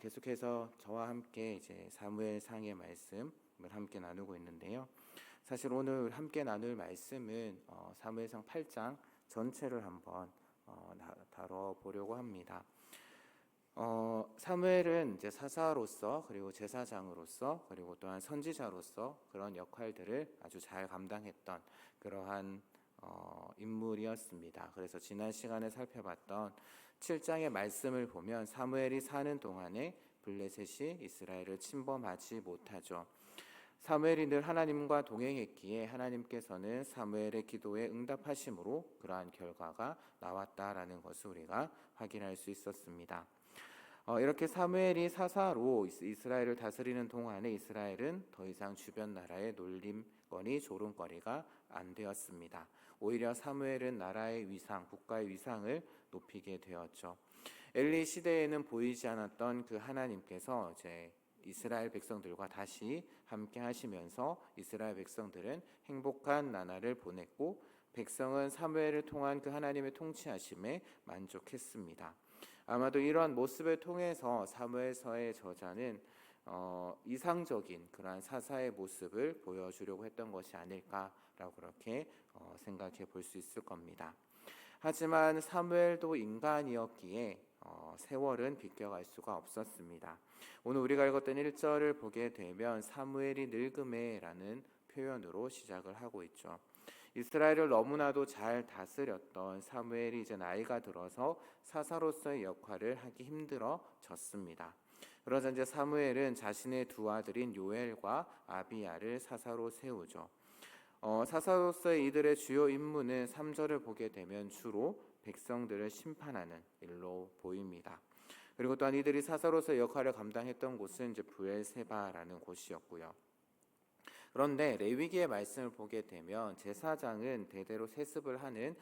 계속해서 저와 함께 이제 사무엘상의 말씀을 함께 나누고 있는데요. 사실 오늘 함께 나눌 말씀은 사무엘상 8장 전체를 한번 다뤄보려고 합니다. 사무엘은 이제 사사로서 그리고 제사장으로서 그리고 또한 선지자로서 그런 역할들을 아주 잘 감당했던 그러한 인물이었습니다. 그래서 지난 시간에 살펴봤던 7장의 말씀을 보면 사무엘이 사는 동안에 블레셋이 이스라엘을 침범하지 못하죠. 사무엘이 늘 하나님과 동행했기에 하나님께서는 사무엘의 기도에 응답하심으로 그러한 결과가 나왔다라는 것을 우리가 확인할 수 있었습니다. 이렇게 사무엘이 사사로 이스라엘을 다스리는 동안에 이스라엘은 더 이상 주변 나라의 놀림거리, 조롱거리가 안 되었습니다. 오히려 사무엘은 나라의 위상, 국가의 위상을 높이게 되었죠. 엘리 시대에는 보이지 않았던 그 하나님께서 이제 이스라엘 백성들과 다시 함께 하시면서 이스라엘 백성들은 행복한 나날을 보냈고 백성은 사무엘을 통한 그 하나님의 통치하심에 만족했습니다. 아마도 이러한 모습을 통해서 사무엘서의 저자는 이상적인 그러한 사사의 모습을 보여주려고 했던 것이 아닐까라고 그렇게 생각해 볼 수 있을 겁니다. 하지만 사무엘도 인간이었기에 세월은 비껴갈 수가 없었습니다. 오늘 우리가 읽었던 1절을 보게 되면 사무엘이 늙음에라는 표현으로 시작을 하고 있죠. 이스라엘을 너무나도 잘 다스렸던 사무엘이 이제 나이가 들어서 사사로서의 역할을 하기 힘들어졌습니다. 그러자 이제 사무엘은 자신의 두 아들인 요엘과 아비야를 사사로 세우죠. 사사로서의 이들의 주요 임무는 3절을 보게 되면 주로 백성들을 심판하는 일로 보입니다. 그리고 또한 이들이 사사로서의 역할을 감당했던 곳은 이제 브엘세바라는 곳이었고요. 그런데 레위기의 말씀을 보게 되면 제사장은 대대로 세습을 하는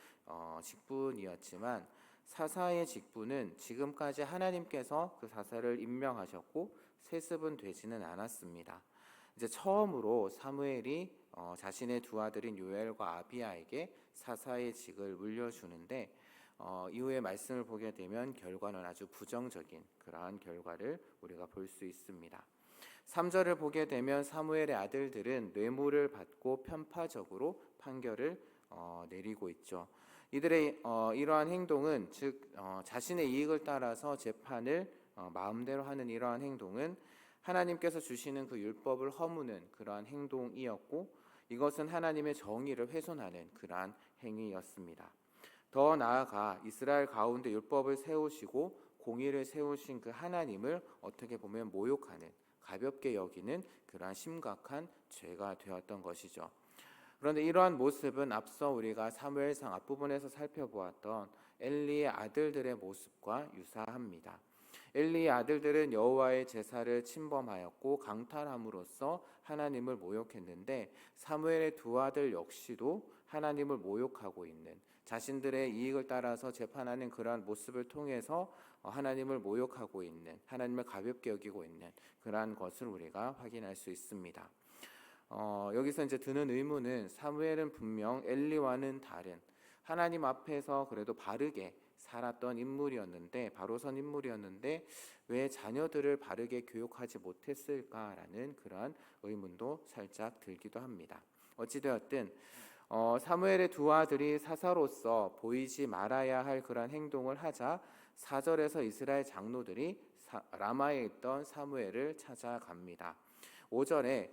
직분이었지만 사사의 직분은 지금까지 하나님께서 그 사사를 임명하셨고 세습은 되지는 않았습니다. 이제 처음으로 사무엘이 자신의 두 아들인 요엘과 아비야에게 사사의 직을 물려주는데 이후의 말씀을 보게 되면 결과는 아주 부정적인 그러한 결과를 우리가 볼 수 있습니다. 3절을 보게 되면 사무엘의 아들들은 뇌물을 받고 편파적으로 판결을 내리고 있죠. 이들의 이러한 행동은 즉 자신의 이익을 따라서 재판을 마음대로 하는 이러한 행동은 하나님께서 주시는 그 율법을 허무는 그러한 행동이었고 이것은 하나님의 정의를 훼손하는 그러한 행위였습니다. 더 나아가 이스라엘 가운데 율법을 세우시고 공의를 세우신 그 하나님을 어떻게 보면 모욕하는 가볍게 여기는 그러한 심각한 죄가 되었던 것이죠. 그런데 이러한 모습은 앞서 우리가 사무엘상 앞부분에서 살펴보았던 엘리의 아들들의 모습과 유사합니다. 엘리의 아들들은 여호와의 제사를 침범하였고 강탈함으로써 하나님을 모욕했는데 사무엘의 두 아들 역시도 하나님을 모욕하고 있는 자신들의 이익을 따라서 재판하는 그러한 모습을 통해서 하나님을 모욕하고 있는 하나님을 가볍게 여기고 있는 그러한 것을 우리가 확인할 수 있습니다. 여기서 이제 드는 의문은 사무엘은 분명 엘리와는 다른 하나님 앞에서 그래도 바르게 살았던 인물이었는데 바로선 인물이었는데 왜 자녀들을 바르게 교육하지 못했을까라는 그러한 의문도 살짝 들기도 합니다. 어찌되었든 사무엘의 두 아들이 사사로서 보이지 말아야 할 그러한 행동을 하자 4절에서 이스라엘 장로들이 라마에 있던 사무엘을 찾아갑니다. 5절에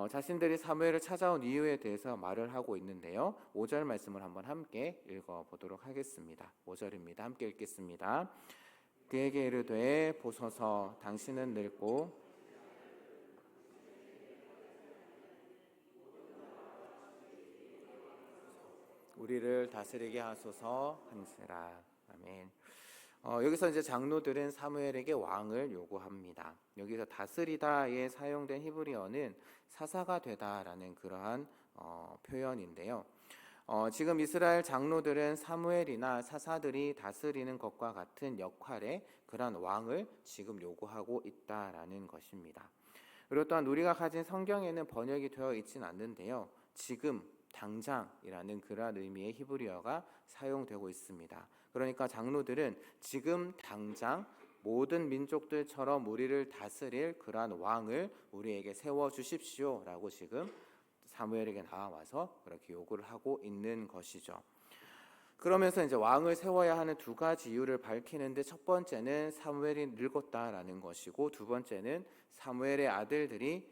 자신들이 사무엘을 찾아온 이유에 대해서 말을 하고 있는데요. 5절 말씀을 한번 함께 읽어보도록 하겠습니다. 5절입니다. 함께 읽겠습니다. 그에게 이르되 보소서 당신은 늙고 우리를 다스리게 하소서 한지라. 아멘. 여기서 이제 장로들은 사무엘에게 왕을 요구합니다. 여기서 다스리다에 사용된 히브리어는 사사가 되다라는 그러한 표현인데요. 지금 이스라엘 장로들은 사무엘이나 사사들이 다스리는 것과 같은 역할의 그러한 왕을 지금 요구하고 있다라는 것입니다. 그리고 또한 우리가 가진 성경에는 번역이 되어 있지는 않는데요. 지금 당장이라는 그러한 의미의 히브리어가 사용되고 있습니다. 그러니까 장로들은 지금 당장 모든 민족들처럼 우리를 다스릴 그러한 왕을 우리에게 세워 주십시오라고 지금 사무엘에게 나와서 그렇게 요구를 하고 있는 것이죠. 그러면서 이제 왕을 세워야 하는 두 가지 이유를 밝히는데, 첫 번째는 사무엘이 늙었다라는 것이고, 두 번째는 사무엘의 아들들이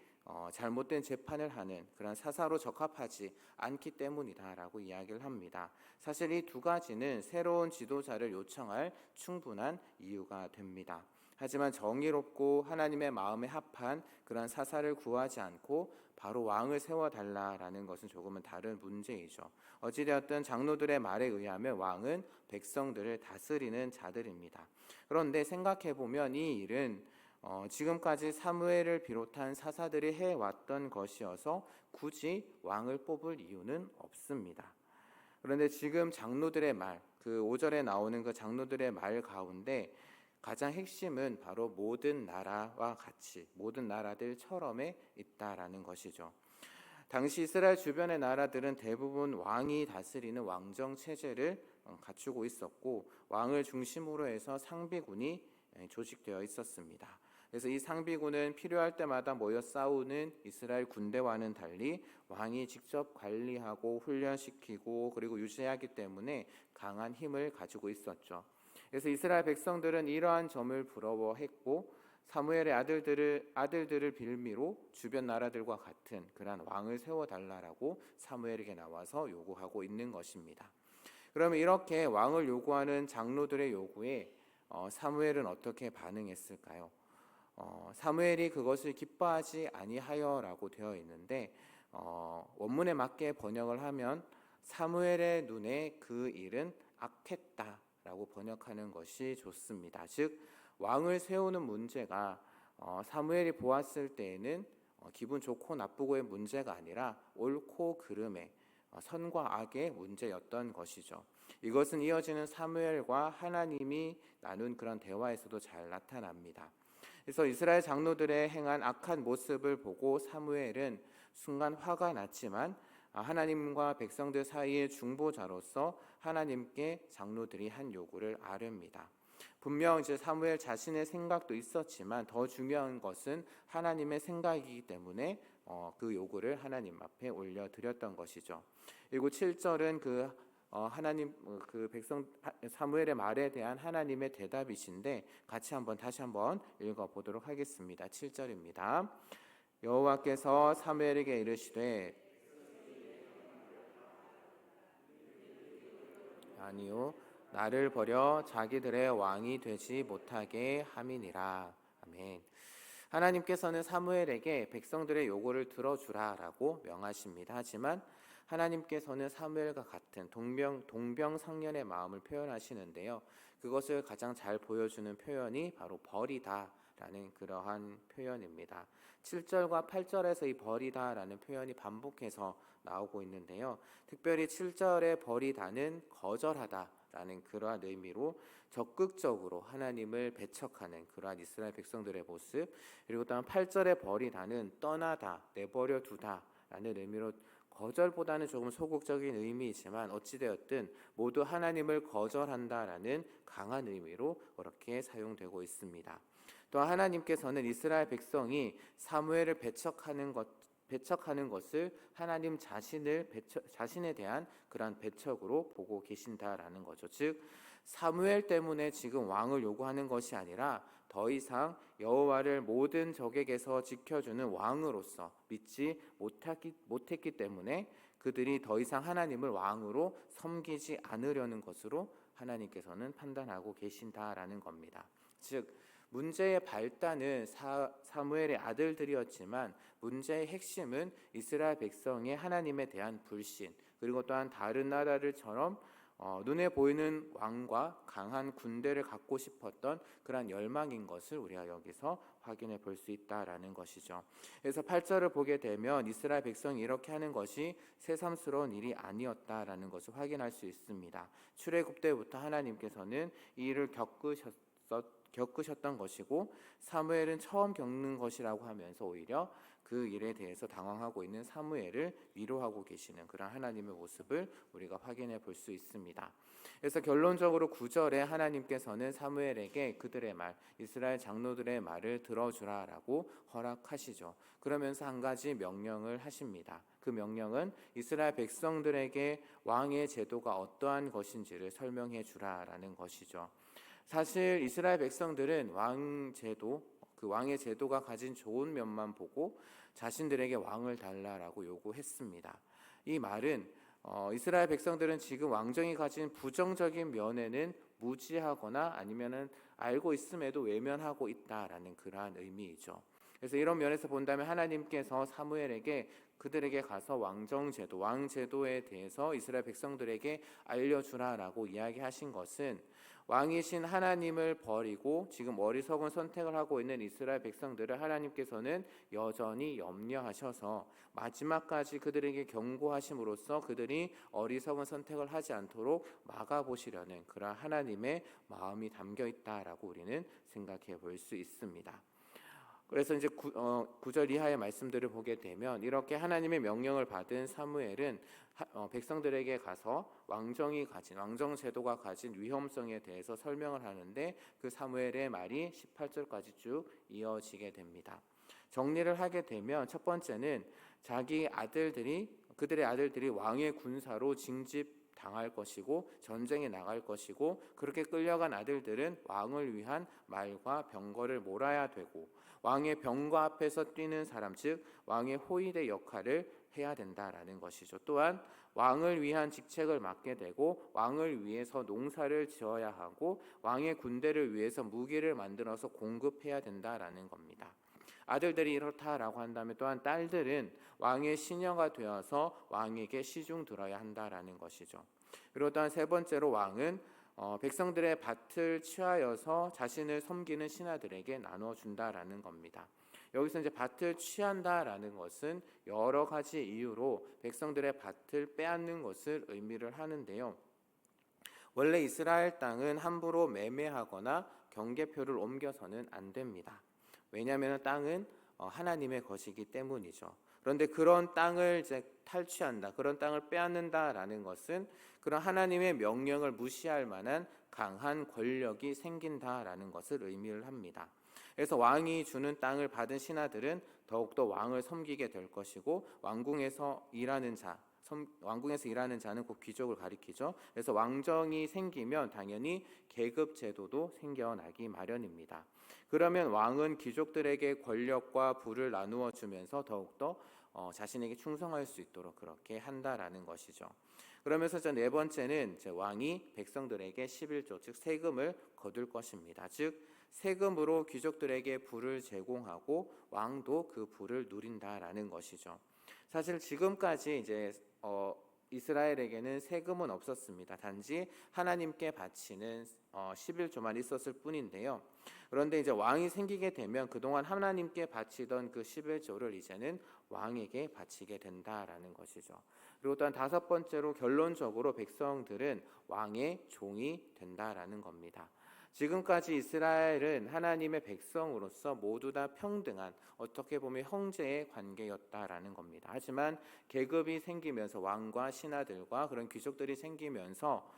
잘못된 재판을 하는 그런 사사로 적합하지 않기 때문이다라고 이야기를 합니다. 사실 이 두 가지는 새로운 지도자를 요청할 충분한 이유가 됩니다. 하지만 정의롭고 하나님의 마음에 합한 그런 사사를 구하지 않고 바로 왕을 세워달라라는 것은 조금은 다른 문제이죠. 어찌되었든 장로들의 말에 의하면 왕은 백성들을 다스리는 자들입니다. 그런데 생각해보면 이 일은 지금까지 사무엘을 비롯한 사사들이 해왔던 것이어서 굳이 왕을 뽑을 이유는 없습니다. 그런데 지금 장로들의 말, 그 5절에 나오는 그 장로들의 말 가운데 가장 핵심은 바로 모든 나라와 같이, 모든 나라들처럼에 있다라는 것이죠. 당시 이스라엘 주변의 나라들은 대부분 왕이 다스리는 왕정 체제를 갖추고 있었고, 왕을 중심으로 해서 상비군이 조직되어 있었습니다. 그래서 이 상비군은 필요할 때마다 모여 싸우는 이스라엘 군대와는 달리 왕이 직접 관리하고 훈련시키고 그리고 유지하기 때문에 강한 힘을 가지고 있었죠. 그래서 이스라엘 백성들은 이러한 점을 부러워했고, 사무엘의 아들들을 빌미로 주변 나라들과 같은 그러한 왕을 세워달라고 사무엘에게 나와서 요구하고 있는 것입니다. 그러면 이렇게 왕을 요구하는 장로들의 요구에 사무엘은 어떻게 반응했을까요? 사무엘이 그것을 기뻐하지 아니하여라고 되어 있는데, 원문에 맞게 번역을 하면 사무엘의 눈에 그 일은 악했다라고 번역하는 것이 좋습니다. 즉 왕을 세우는 문제가 사무엘이 보았을 때에는 기분 좋고 나쁘고의 문제가 아니라 옳고 그름의 선과 악의 문제였던 것이죠. 이것은 이어지는 사무엘과 하나님이 나눈 그런 대화에서도 잘 나타납니다. 그래서 이스라엘 장로들의 행한 악한 모습을 보고 사무엘은 순간 화가 났지만 하나님과 백성들 사이의 중보자로서 하나님께 장로들이 한 요구를 아뢰입니다. 분명 이제 사무엘 자신의 생각도 있었지만 더 중요한 것은 하나님의 생각이기 때문에 그 요구를 하나님 앞에 올려드렸던 것이죠. 그리고 7절은 하나님 그 백성 사무엘의 말에 대한 하나님의 대답이신데, 같이 다시 한번 읽어보도록 하겠습니다. 7절입니다. 여호와께서 사무엘에게 이르시되 아니요 나를 버려 자기들의 왕이 되지 못하게 함이니라. 아멘. 하나님께서는 사무엘에게 백성들의 요구를 들어주라라고 명하십니다. 하지만 하나님께서는 사무엘과 같은 동병상련의 마음을 표현하시는데요. 그것을 가장 잘 보여주는 표현이 바로 벌이다라는 그러한 표현입니다. 7절과 8절에서 이 벌이다라는 표현이 반복해서 나오고 있는데요. 특별히 7절의 벌이다는 거절하다라는 그러한 의미로 적극적으로 하나님을 배척하는 그러한 이스라엘 백성들의 모습, 그리고 또한 8절의 벌이다는 떠나다, 내버려 두다라는 의미로 거절보다는 조금 소극적인 의미이지만 어찌되었든 모두 하나님을 거절한다라는 강한 의미로 그렇게 사용되고 있습니다. 또한 하나님께서는 이스라엘 백성이 사무엘을 배척하는 것을 하나님 자신에 대한 그러한 배척으로 보고 계신다라는 거죠. 즉 사무엘 때문에 지금 왕을 요구하는 것이 아니라 더 이상 여호와를 모든 적에게서 지켜주는 왕으로서 믿지 못했기 때문에 그들이 더 이상 하나님을 왕으로 섬기지 않으려는 것으로 하나님께서는 판단하고 계신다라는 겁니다. 즉 문제의 발단은 사무엘의 아들들이었지만 문제의 핵심은 이스라엘 백성의 하나님에 대한 불신, 그리고 또한 다른 나라들처럼 눈에 보이는 왕과 강한 군대를 갖고 싶었던 그러한 열망인 것을 우리가 여기서 확인해 볼 수 있다라는 것이죠. 그래서 8절을 보게 되면 이스라엘 백성이 이렇게 하는 것이 새삼스러운 일이 아니었다라는 것을 확인할 수 있습니다. 출애굽 때부터 하나님께서는 이 일을 겪으셨던 것이고 사무엘은 처음 겪는 것이라고 하면서 오히려 그 일에 대해서 당황하고 있는 사무엘을 위로하고 계시는 그런 하나님의 모습을 우리가 확인해 볼 수 있습니다. 그래서 결론적으로 9절에 하나님께서는 사무엘에게 그들의 말, 이스라엘 장로들의 말을 들어주라라고 허락하시죠. 그러면서 한 가지 명령을 하십니다. 그 명령은 이스라엘 백성들에게 왕의 제도가 어떠한 것인지를 설명해 주라라는 것이죠. 사실 이스라엘 백성들은 그 왕의 제도가 가진 좋은 면만 보고 자신들에게 왕을 달라라고 요구했습니다. 이 말은 이스라엘 백성들은 지금 왕정이 가진 부정적인 면에는 무지하거나 아니면은 알고 있음에도 외면하고 있다라는 그러한 의미이죠. 그래서 이런 면에서 본다면 하나님께서 사무엘에게 그들에게 가서 왕정제도, 왕제도에 대해서 이스라엘 백성들에게 알려주라라고 이야기하신 것은 왕이신 하나님을 버리고 지금 어리석은 선택을 하고 있는 이스라엘 백성들을 하나님께서는 여전히 염려하셔서 마지막까지 그들에게 경고하심으로써 그들이 어리석은 선택을 하지 않도록 막아보시려는 그런 하나님의 마음이 담겨 있다라고 우리는 생각해 볼 수 있습니다. 그래서 이제 9절 이하의 말씀들을 보게 되면 이렇게 하나님의 명령을 받은 사무엘은 백성들에게 가서 왕정 제도가 가진 위험성에 대해서 설명을 하는데 그 사무엘의 말이 18절까지 쭉 이어지게 됩니다. 정리를 하게 되면 첫 번째는 그들의 아들들이 왕의 군사로 당할 것이고 전쟁에 나갈 것이고 그렇게 끌려간 아들들은 왕을 위한 말과 병거를 몰아야 되고 왕의 병거 앞에서 뛰는 사람 즉 왕의 호위대 역할을 해야 된다라는 것이죠. 또한 왕을 위한 직책을 맡게 되고 왕을 위해서 농사를 지어야 하고 왕의 군대를 위해서 무기를 만들어서 공급해야 된다라는 겁니다. 아들들이 이렇다라고 한다면 또한 딸들은 왕의 시녀가 되어서 왕에게 시중 들어야 한다라는 것이죠. 그리고 또한 세 번째로 왕은 백성들의 밭을 취하여서 자신을 섬기는 신하들에게 나눠준다라는 겁니다. 여기서 이제 밭을 취한다라는 것은 여러 가지 이유로 백성들의 밭을 빼앗는 것을 의미를 하는데요. 원래 이스라엘 땅은 함부로 매매하거나 경계표를 옮겨서는 안 됩니다. 왜냐하면 땅은 하나님의 것이기 때문이죠. 그런데 그런 땅을 이제 탈취한다, 그런 땅을 빼앗는다라는 것은 그런 하나님의 명령을 무시할 만한 강한 권력이 생긴다라는 것을 의미를 합니다. 그래서 왕이 주는 땅을 받은 신하들은 더욱더 왕을 섬기게 될 것이고 왕궁에서 일하는 자는 곧 귀족을 가리키죠. 그래서 왕정이 생기면 당연히 계급 제도도 생겨나기 마련입니다. 그러면 왕은 귀족들에게 권력과 부를 나누어 주면서 더욱더 자신에게 충성할 수 있도록 그렇게 한다라는 것이죠. 그러면서 네 번째는 왕이 백성들에게 11조 즉 세금을 거둘 것입니다. 즉 세금으로 귀족들에게 부를 제공하고 왕도 그 부를 누린다라는 것이죠. 사실 지금까지 이스라엘에게는 세금은 없었습니다. 단지 하나님께 바치는 11조만 있었을 뿐인데요. 그런데 이제 왕이 생기게 되면 그동안 하나님께 바치던 그 11조를 이제는 왕에게 바치게 된다라는 것이죠. 그리고 또한 다섯 번째로 결론적으로 백성들은 왕의 종이 된다라는 겁니다. 지금까지 이스라엘은 하나님의 백성으로서 모두 다 평등한 어떻게 보면 형제의 관계였다라는 겁니다. 하지만 계급이 생기면서 왕과 신하들과 그런 귀족들이 생기면서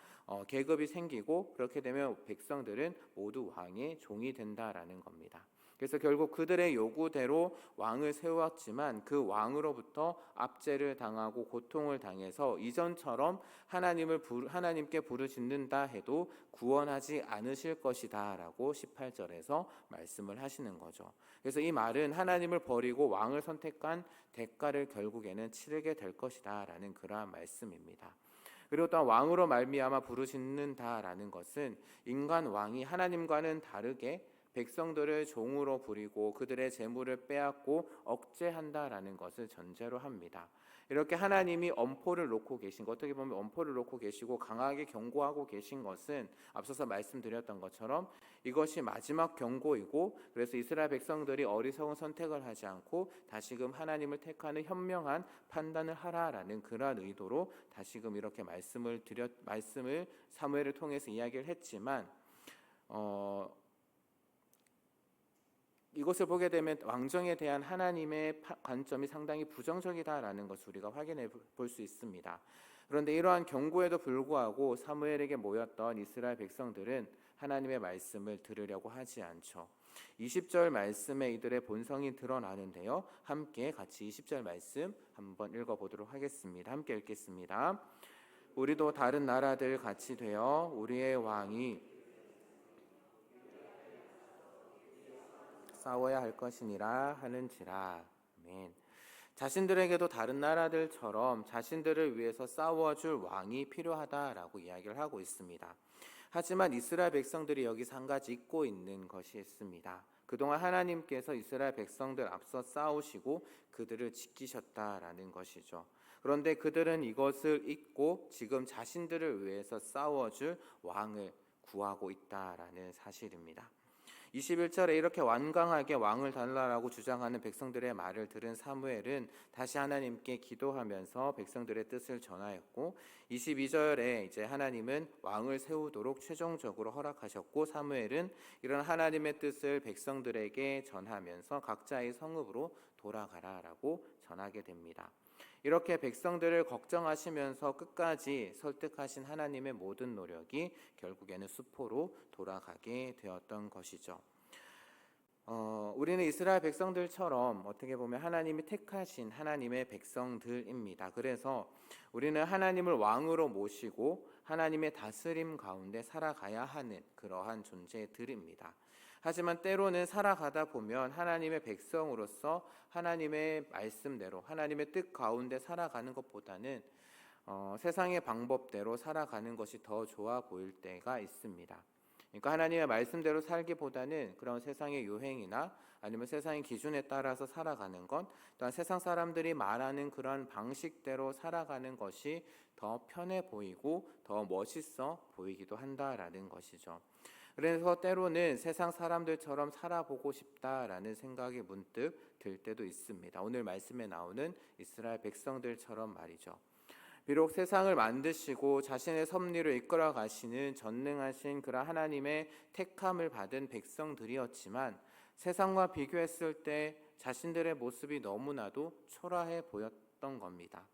계급이 생기고 그렇게 되면 백성들은 모두 왕의 종이 된다라는 겁니다. 그래서 결국 그들의 요구대로 왕을 세웠지만 그 왕으로부터 압제를 당하고 고통을 당해서 이전처럼 하나님께 부르짖는다 해도 구원하지 않으실 것이다 라고 18절에서 말씀을 하시는 거죠. 그래서 이 말은 하나님을 버리고 왕을 선택한 대가를 결국에는 치르게 될 것이다 라는 그러한 말씀입니다. 그리고 또한 왕으로 말미암아 부르짖는다라는 것은 인간 왕이 하나님과는 다르게 백성들을 종으로 부리고 그들의 재물을 빼앗고 억제한다라는 것을 전제로 합니다. 이렇게 하나님이 엄포를 놓고 계신 것, 어떻게 보면 엄포를 놓고 계시고 강하게 경고하고 계신 것은 앞서서 말씀드렸던 것처럼 이것이 마지막 경고이고 그래서 이스라엘 백성들이 어리석은 선택을 하지 않고 다시금 하나님을 택하는 현명한 판단을 하라라는 그러한 의도로 다시금 이렇게 말씀을 사무엘을 통해서 이야기를 했지만 이것을 보게 되면 왕정에 대한 하나님의 관점이 상당히 부정적이다라는 것을 우리가 확인해 볼 수 있습니다. 그런데 이러한 경고에도 불구하고 사무엘에게 모였던 이스라엘 백성들은 하나님의 말씀을 들으려고 하지 않죠. 20절 말씀에 이들의 본성이 드러나는데요. 함께 같이 20절 말씀 한번 읽어보도록 하겠습니다. 함께 읽겠습니다. 우리도 다른 나라들 같이 되어 우리의 왕이 싸워야 할 것이니라 하는지라. 아멘. 자신들에게도 다른 나라들처럼 자신들을 위해서 싸워줄 왕이 필요하다라고 이야기를 하고 있습니다. 하지만 이스라엘 백성들이 여기서 한 가지 잊고 있는 것이 있습니다. 그동안 하나님께서 이스라엘 백성들 앞서 싸우시고 그들을 지키셨다라는 것이죠. 그런데 그들은 이것을 잊고 지금 자신들을 위해서 싸워줄 왕을 구하고 있다라는 사실입니다. 21절에 이렇게 완강하게 왕을 달라라고 주장하는 백성들의 말을 들은 사무엘은 다시 하나님께 기도하면서 백성들의 뜻을 전하였고, 22절에 이제 하나님은 왕을 세우도록 최종적으로 허락하셨고, 사무엘은 이런 하나님의 뜻을 백성들에게 전하면서 각자의 성읍으로 돌아가라라고 전하게 됩니다. 이렇게 백성들을 걱정하시면서 끝까지 설득하신 하나님의 모든 노력이 결국에는 수포로 돌아가게 되었던 것이죠. 우리는 이스라엘 백성들처럼 어떻게 보면 하나님이 택하신 하나님의 백성들입니다. 그래서 우리는 하나님을 왕으로 모시고 하나님의 다스림 가운데 살아가야 하는 그러한 존재들입니다. 하지만 때로는 살아가다 보면 하나님의 백성으로서 하나님의 말씀대로 하나님의 뜻 가운데 살아가는 것보다는 세상의 방법대로 살아가는 것이 더 좋아 보일 때가 있습니다. 그러니까 하나님의 말씀대로 살기보다는 그런 세상의 유행이나 아니면 세상의 기준에 따라서 살아가는 것, 또한 세상 사람들이 말하는 그런 방식대로 살아가는 것이 더 편해 보이고 더 멋있어 보이기도 한다라는 것이죠. 그래서 때로는 세상 사람들처럼 살아보고 싶다라는 생각이 문득 들 때도 있습니다. 오늘 말씀에 나오는 이스라엘 백성들처럼 말이죠. 비록 세상을 만드시고 자신의 섭리로 이끌어 가시는 전능하신 그런 하나님의 택함을 받은 백성들이었지만 세상과 비교했을 때 자신들의 모습이 너무나도 초라해 보였던 겁니다.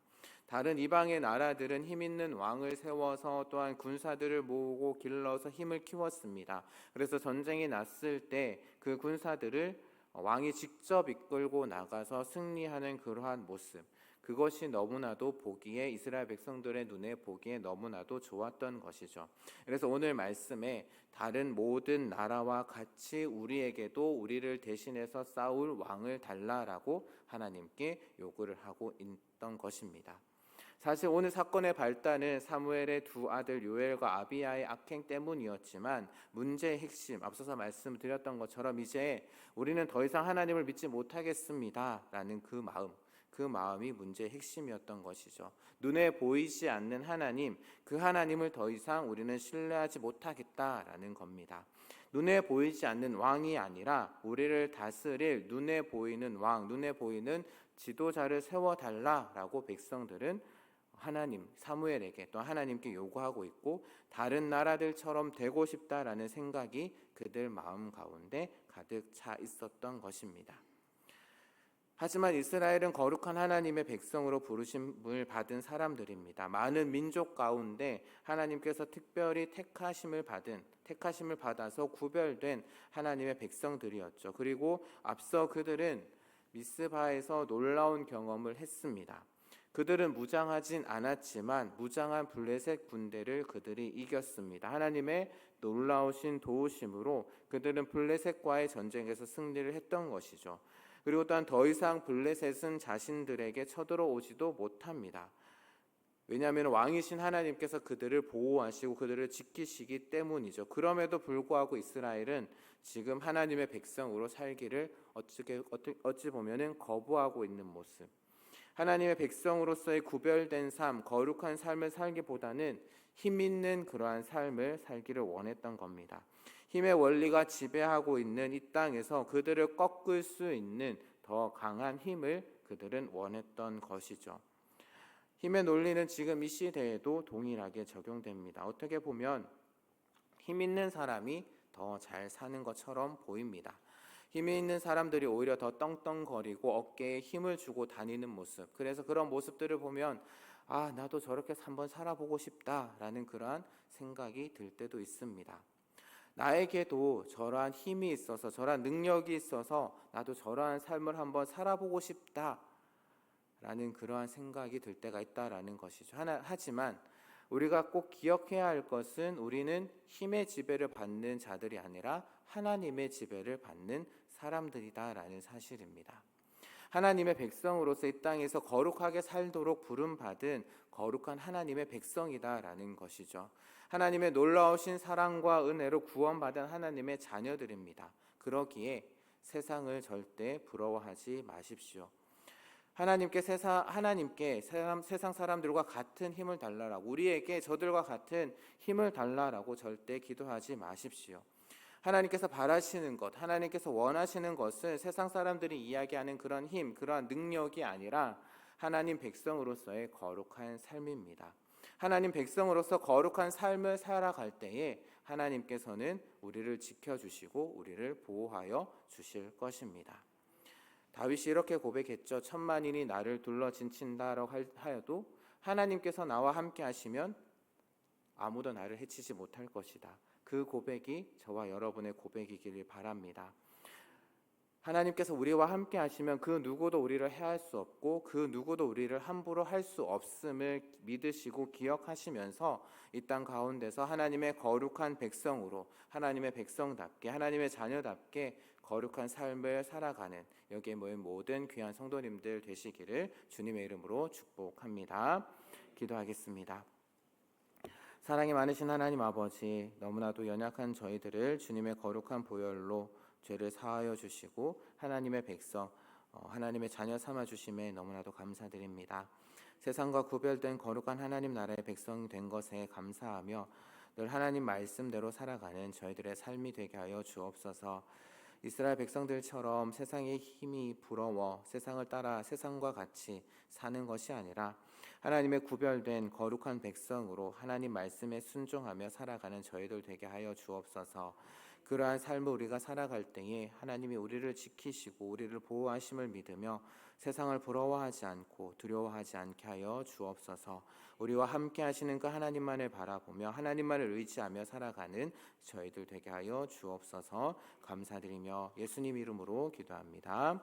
다른 이방의 나라들은 힘 있는 왕을 세워서 또한 군사들을 모으고 길러서 힘을 키웠습니다. 그래서 전쟁이 났을 때 그 군사들을 왕이 직접 이끌고 나가서 승리하는 그러한 모습, 그것이 너무나도 보기에 이스라엘 백성들의 눈에 보기에 너무나도 좋았던 것이죠. 그래서 오늘 말씀에 다른 모든 나라와 같이 우리에게도 우리를 대신해서 싸울 왕을 달라라고 하나님께 요구를 하고 있던 것입니다. 사실 오늘 사건의 발단은 사무엘의 두 아들 요엘과 아비야의 악행 때문이었지만 문제의 핵심, 앞서서 말씀드렸던 것처럼 이제 우리는 더 이상 하나님을 믿지 못하겠습니다 라는 그 마음이 문제의 핵심이었던 것이죠. 눈에 보이지 않는 하나님, 그 하나님을 더 이상 우리는 신뢰하지 못하겠다라는 겁니다. 눈에 보이지 않는 왕이 아니라 우리를 다스릴 눈에 보이는 왕, 눈에 보이는 지도자를 세워달라라고 백성들은 하나님, 사무엘에게 또 하나님께 요구하고 있고, 다른 나라들처럼 되고 싶다라는 생각이 그들 마음 가운데 가득 차 있었던 것입니다. 하지만 이스라엘은 거룩한 하나님의 백성으로 부르심을 받은 사람들입니다. 많은 민족 가운데 하나님께서 특별히 택하심을 받아서 구별된 하나님의 백성들이었죠. 그리고 앞서 그들은 미스바에서 놀라운 경험을 했습니다. 그들은 무장하진 않았지만 무장한 블레셋 군대를 그들이 이겼습니다. 하나님의 놀라우신 도우심으로 그들은 블레셋과의 전쟁에서 승리를 했던 것이죠. 그리고 또한 더 이상 블레셋은 자신들에게 쳐들어오지도 못합니다. 왜냐하면 왕이신 하나님께서 그들을 보호하시고 그들을 지키시기 때문이죠. 그럼에도 불구하고 이스라엘은 지금 하나님의 백성으로 살기를 어찌 보면은 거부하고 있는 모습. 하나님의 백성으로서의 구별된 삶, 거룩한 삶을 살기보다는 힘 있는 그러한 삶을 살기를 원했던 겁니다. 힘의 원리가 지배하고 있는 이 땅에서 그들을 꺾을 수 있는 더 강한 힘을 그들은 원했던 것이죠. 힘의 논리는 지금 이 시대에도 동일하게 적용됩니다. 어떻게 보면 힘 있는 사람이 더 잘 사는 것처럼 보입니다. 힘이 있는 사람들이 오히려 더 떵떵거리고 어깨에 힘을 주고 다니는 모습, 그래서 그런 모습들을 보면 나도 저렇게 한번 살아보고 싶다라는 그러한 생각이 들 때도 있습니다. 나에게도 저러한 힘이 있어서 저러한 능력이 있어서 나도 저러한 삶을 한번 살아보고 싶다라는 그러한 생각이 들 때가 있다라는 것이죠. 하지만 우리가 꼭 기억해야 할 것은 우리는 힘의 지배를 받는 자들이 아니라 하나님의 지배를 받는 사람들이다라는 사실입니다. 하나님의 백성으로서 이 땅에서 거룩하게 살도록 부름받은 거룩한 하나님의 백성이다라는 것이죠. 하나님의 놀라우신 사랑과 은혜로 구원받은 하나님의 자녀들입니다. 그러기에 세상을 절대 부러워하지 마십시오. 하나님께 세상 사람들과 같은 힘을 달라라고, 우리에게 저들과 같은 힘을 달라라고 절대 기도하지 마십시오. 하나님께서 바라시는 것, 하나님께서 원하시는 것은 세상 사람들이 이야기하는 그런 힘, 그러한 능력이 아니라 하나님 백성으로서의 거룩한 삶입니다. 하나님 백성으로서 거룩한 삶을 살아갈 때에 하나님께서는 우리를 지켜주시고 우리를 보호하여 주실 것입니다. 다윗이 이렇게 고백했죠. 천만인이 나를 둘러 진친다라고 하여도 하나님께서 나와 함께 하시면 아무도 나를 해치지 못할 것이다. 그 고백이 저와 여러분의 고백이기를 바랍니다. 하나님께서 우리와 함께 하시면 그 누구도 우리를 해할 수 없고 그 누구도 우리를 함부로 할 수 없음을 믿으시고 기억하시면서 이 땅 가운데서 하나님의 거룩한 백성으로, 하나님의 백성답게, 하나님의 자녀답게 거룩한 삶을 살아가는 여기에 모인 모든 귀한 성도님들 되시기를 주님의 이름으로 축복합니다. 기도하겠습니다. 사랑이 많으신 하나님 아버지, 너무나도 연약한 저희들을 주님의 거룩한 보혈로 죄를 사하여 주시고 하나님의 백성, 하나님의 자녀 삼아 주심에 너무나도 감사드립니다. 세상과 구별된 거룩한 하나님 나라의 백성이 된 것에 감사하며 늘 하나님 말씀대로 살아가는 저희들의 삶이 되게 하여 주옵소서. 이스라엘 백성들처럼 세상의 힘이 부러워 세상을 따라 세상과 같이 사는 것이 아니라 하나님의 구별된 거룩한 백성으로 하나님 말씀에 순종하며 살아가는 저희들 되게 하여 주옵소서. 그러한 삶을 우리가 살아갈 때에 하나님이 우리를 지키시고 우리를 보호하심을 믿으며 세상을 부러워하지 않고 두려워하지 않게 하여 주옵소서. 우리와 함께 하시는 그 하나님만을 바라보며 하나님만을 의지하며 살아가는 저희들 되게 하여 주옵소서. 감사드리며 예수님 이름으로 기도합니다.